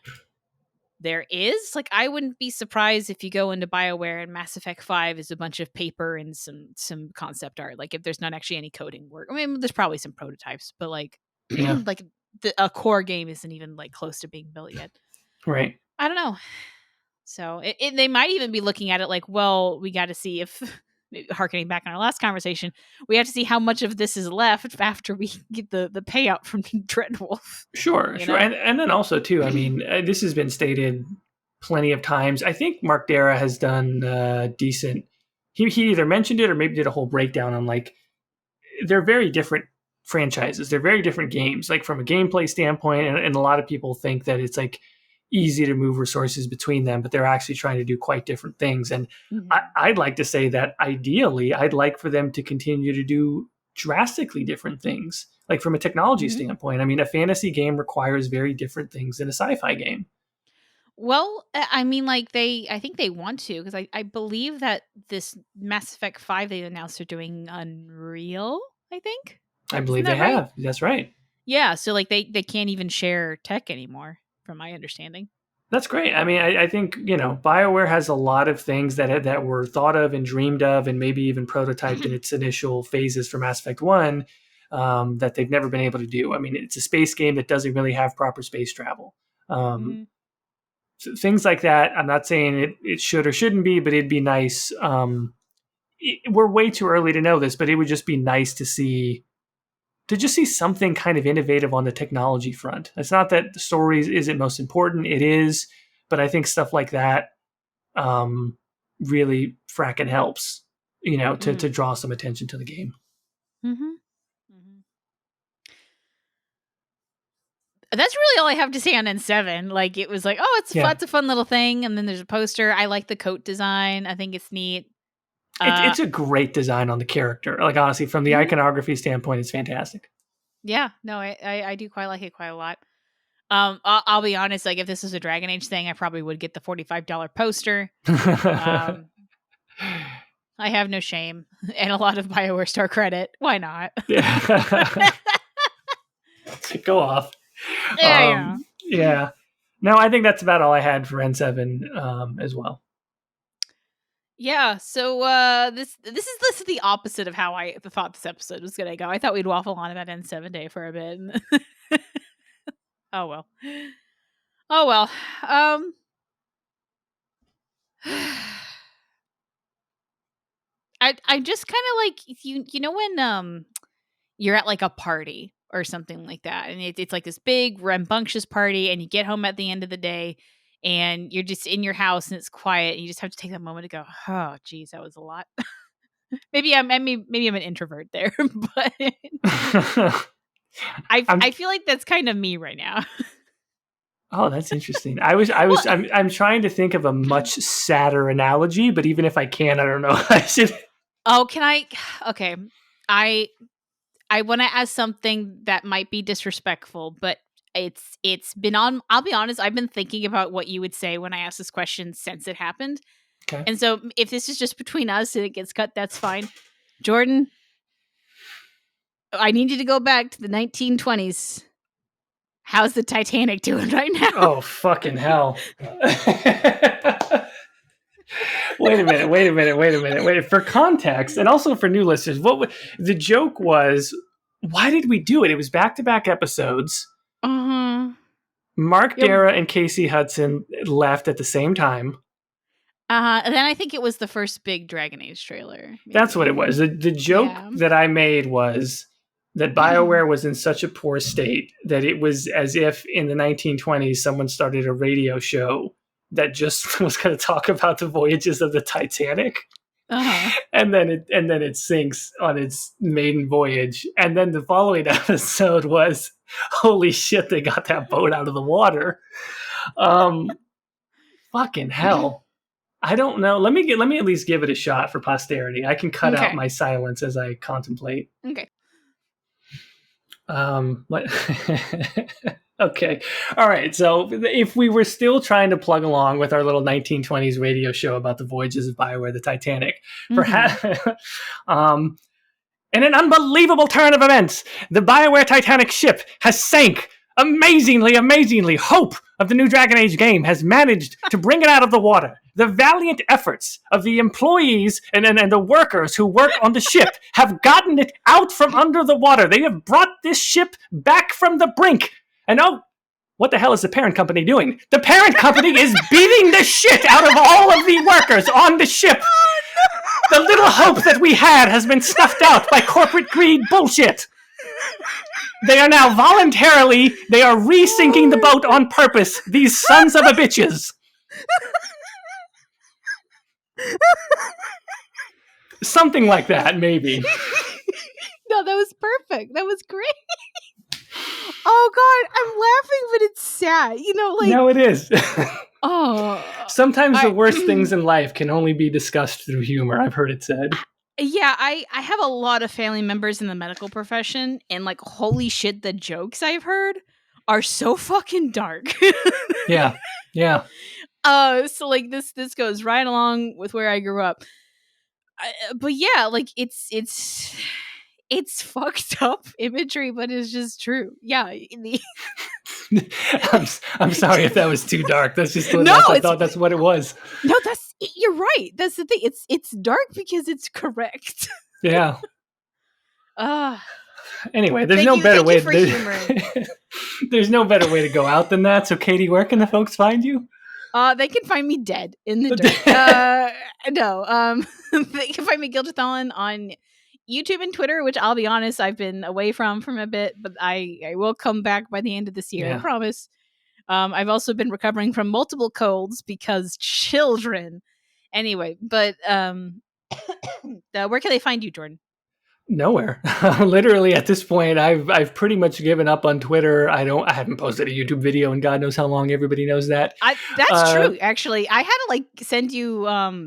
there is. Like I wouldn't be surprised if you go into BioWare and Mass Effect 5 is a bunch of paper and some concept art. Like if there's not actually any coding work. I mean, there's probably some prototypes, but like Yeah. like a core game isn't even like close to being built yet. Right. I don't know. So they might even be looking at it like, well, we got to see if, harkening back on our last conversation, we have to see how much of this is left after we get the payout from Dreadwolf. Sure. You Sure. know? And then also too, I mean, this has been stated plenty of times. I think Mark Dara has done decent. He either mentioned it or maybe did a whole breakdown on like they're very different franchises. They're very different games, like from a gameplay standpoint. And a lot of people think that it's like easy to move resources between them, but they're actually trying to do quite different things. And Mhm. I'd like to say that ideally, I'd like for them to continue to do drastically different things. Like from a technology Mhm. standpoint, I mean, a fantasy game requires very different things than a sci-fi game. Well, I mean, like I think they want to because I believe that this Mass Effect 5 they announced they're doing Unreal. I think I isn't believe they that right? have. That's right. Yeah, so like they can't even share tech anymore, from my understanding. That's great. I mean, I think BioWare has a lot of things that were thought of and dreamed of, and maybe even prototyped in its initial phases for Mass Effect 1 that they've never been able to do. I mean, it's a space game that doesn't really have proper space travel. Um, Mhm. so things like that. I'm not saying it should or shouldn't be, but it'd be nice. We're way too early to know this, but it would just be nice to just see something kind of innovative on the technology front. It's not that the stories isn't most important; it is, but I think stuff like that really fracking helps, to Mm. draw some attention to the game. Mhm. Mhm. That's really all I have to say on N7. Like it was like, oh, Yeah, it's a fun little thing, and then there's a poster. I like the coat design. I think it's neat. Uh, it's a great design on the character. Like honestly, from the mhm. iconography standpoint, it's fantastic. Yeah, no, I do quite like it quite a lot. I'll be honest. Like if this was a Dragon Age thing, I probably would get the $45 poster. Um, I have no shame and a lot of Bioware Star credit. Why not? Yeah. Go off. Yeah, yeah. Yeah. No, I think that's about all I had for N7 as well. Yeah, so this is the opposite of how I thought this episode was gonna go. I thought we'd waffle on about N7 Day for a bit. Oh well. Oh well. Um I just kind of like you know when you're at like a party or something like that, and it's like this big rambunctious party, and you get home at the end of the day, and you're just in your house and it's quiet, and you just have to take that moment to go, oh geez, that was a lot. Maybe I'm an introvert there, but I'm I feel like that's kind of me right now. Oh, that's interesting. I'm trying to think of a much sadder analogy, but even if I can, I don't know. I should. Oh, can I? Okay, I I want to ask something that might be disrespectful, but it's been on. I'll be honest. I've been thinking about what you would say when I ask this question since it happened, Okay. and so if this is just between us and it gets cut, that's fine. Jordan, I need you to go back to the 1920s. How's the Titanic doing right now? Oh, fucking hell. Wait a minute. Wait a minute. Wait a minute. Wait. For context, and also for new listeners, the joke was? Why did we do it? It was back-to-back episodes. Uh-huh. Mark Yep. Dara and Casey Hudson left at the same time. And then I think it was the first big Dragon Age trailer. That's what Maybe. it was. The joke Yeah. that I made was that BioWare was in such a poor state that it was as if in the 1920s someone started a radio show that just was going to talk about the voyages of the Titanic, Uh-huh. and then it sinks on its maiden voyage, and then the following episode was, holy shit, they got that boat out of the water. Fucking hell. I don't know. Let me at least give it a shot for posterity. I can cut out Okay. my silence as I contemplate. Okay. What? Okay. All right. So if we were still trying to plug along with our little 1920s radio show about the voyages of BioWare, the Titanic, perhaps, in an unbelievable turn of events, the BioWare Titanic ship has sank. Amazingly, hope of the new Dragon Age game has managed to bring it out of the water. The valiant efforts of the employees and the workers who work on the ship have gotten it out from under the water. They have brought this ship back from the brink. And oh, what the hell is the parent company doing? The parent company is beating the shit out of all of the workers on the ship. The little hope that we had has been snuffed out by corporate greed bullshit. They are now they are re-sinking the boat on purpose, these sons of a bitches. Something like that, maybe. No, that was perfect. That was great. Oh God, I'm laughing, but it's sad. You know, like No, it is. oh, Sometimes the worst things in life can only be discussed through humor. I've heard it said. Yeah, I have a lot of family members in the medical profession, and like, holy shit, the jokes I've heard are so fucking dark. Yeah. So like this goes right along with where I grew up. But yeah, like it's fucked up imagery, but it's just true. Yeah. I'm sorry if that was too dark. That's just what No, I thought that's what it was. No, you're right. That's the thing. It's dark because it's correct. Yeah. Uh Anyway, there's Thank no you- better thank you way. for humoring. There's no better way to go out than that. So, Caitie, where can the folks find you? They can find me dead in the dirt. No. They can find me Ghildirthalen on YouTube and Twitter, which I'll be honest, I've been away from a bit, but I will come back by the end of this year. Yeah. I promise. I've also been recovering from multiple colds because children. Anyway, but where can they find you, Jordan? Nowhere. Literally at this point, I've pretty much given up on Twitter. I haven't posted a YouTube video in God knows how long. Everybody knows that. That's true. Actually, I had to like send you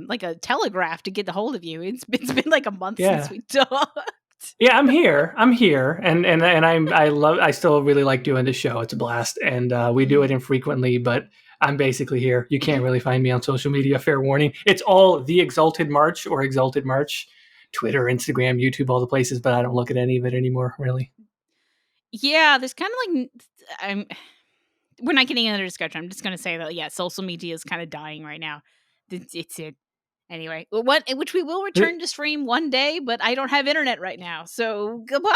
like a telegraph to get a hold of you. It's been like a month since we talked. Yeah, I'm here, and I still really like doing this show. It's a blast, and we do it infrequently, but I'm basically here. You can't really find me on social media. Fair warning. It's all the Exalted March or Exalted March. Twitter, Instagram, YouTube, all the places, but I don't look at any of it anymore, really. Yeah, there's kind of like we're not getting into the discussion. I'm just going to say that, yeah, social media is kind of dying right now. It's it. Anyway, which we will return to stream one day, but I don't have internet right now, so goodbye.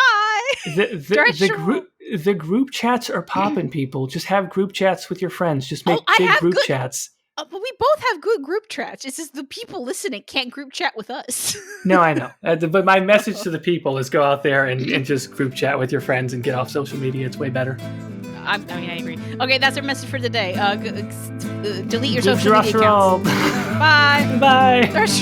The group chats are popping, people. Just have group chats with your friends. Just make big group chats. But we both have good group chats. It's just the people listening can't group chat with us. No, I know. But my message to the people is go out there and just group chat with your friends and get off social media. It's way better. I agree. Okay, that's our message for today. Delete your social media accounts. Bye. Bye. That's